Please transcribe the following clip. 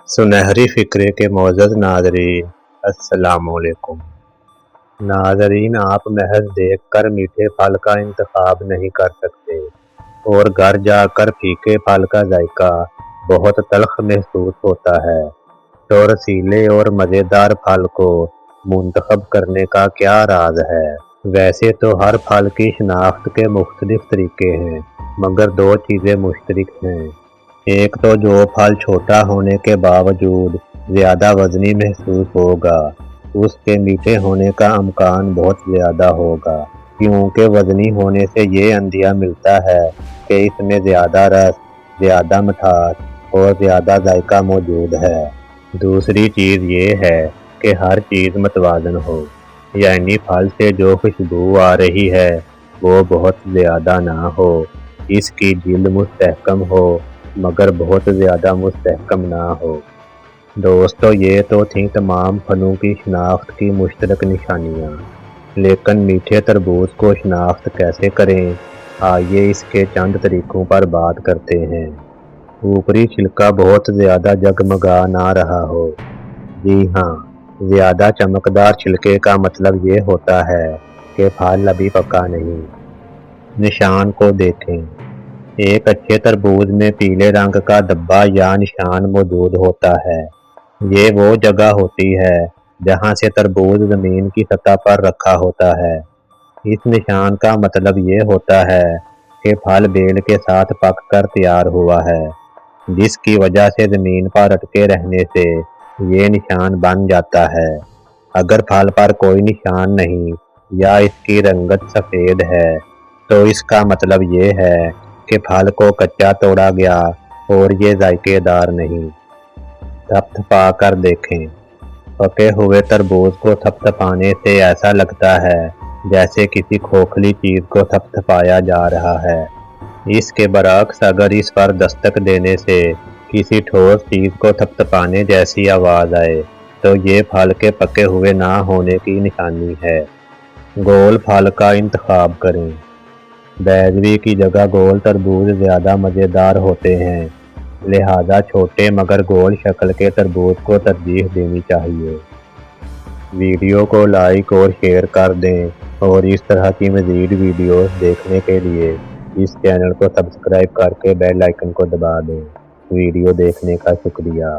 سنہری فکرے کے معزز ناظرین، السلام علیکم۔ ناظرین، آپ محض دیکھ کر میٹھے پھل کا انتخاب نہیں کر سکتے اور گھر جا کر پھیکے پھل کا ذائقہ بہت تلخ محسوس ہوتا ہے، تو رسیلے اور مزیدار پھل کو منتخب کرنے کا کیا راز ہے؟ ویسے تو ہر پھل کی شناخت کے مختلف طریقے ہیں، مگر دو چیزیں مشترک ہیں۔ ایک تو جو پھل چھوٹا ہونے کے باوجود زیادہ وزنی محسوس ہوگا، اس کے میٹھے ہونے کا امکان بہت زیادہ ہوگا، کیونکہ وزنی ہونے سے یہ اندیہ ملتا ہے کہ اس میں زیادہ رس، زیادہ مٹھاس اور زیادہ ذائقہ موجود ہے۔ دوسری چیز یہ ہے کہ ہر چیز متوازن ہو، یعنی پھل سے جو خوشبو آ رہی ہے وہ بہت زیادہ نہ ہو، اس کی جلد مستحکم ہو مگر بہت زیادہ مستحکم نہ ہو۔ دوستو، یہ تو تھیں تمام پھلوں کی شناخت کی مشترک نشانیاں، لیکن میٹھے تربوز کو شناخت کیسے کریں؟ آئیے اس کے چند طریقوں پر بات کرتے ہیں۔ اوپری چھلکا بہت زیادہ جگمگا نہ رہا ہو۔ جی ہاں، زیادہ چمکدار چھلکے کا مطلب یہ ہوتا ہے کہ پھل ابھی پکا نہیں۔ نشان کو دیکھیں۔ ایک اچھے تربوز میں پیلے رنگ کا دھبا یا نشان موجود ہوتا ہے۔ یہ وہ جگہ ہوتی ہے جہاں سے تربوز زمین کی سطح پر رکھا ہوتا ہے۔ اس نشان کا مطلب یہ ہوتا ہے کہ پھل بیل کے ساتھ پک کر تیار ہوا ہے، جس کی وجہ سے زمین پر اٹکے رہنے سے یہ نشان بن جاتا ہے۔ اگر پھل پر کوئی نشان نہیں یا اس کی رنگت سفید ہے تو اس کا مطلب یہ ہے کہ پھل کو کچا توڑا گیا اور یہ ذائقے دار نہیں۔ تھپتھپا کر دیکھیں۔ پکے ہوئے تربوز کو تھپتھپانے سے ایسا لگتا ہے جیسے کسی کھوکھلی چیز کو تھپتھپایا جا رہا ہے۔ اس کے برعکس اگر اس پر دستک دینے سے کسی ٹھوس چیز کو تھپتھپانے جیسی آواز آئے تو یہ پھل کے پکے ہوئے نہ ہونے کی نشانی ہے۔ گول پھل کا انتخاب کریں۔ بیضوی کی جگہ گول تربوز زیادہ مزیدار ہوتے ہیں، لہذا چھوٹے مگر گول شکل کے تربوز کو ترجیح دینی چاہیے۔ ویڈیو کو لائک اور شیئر کر دیں اور اس طرح کی مزید ویڈیوز دیکھنے کے لیے اس چینل کو سبسکرائب کر کے بیل آئیکن کو دبا دیں۔ ویڈیو دیکھنے کا شکریہ۔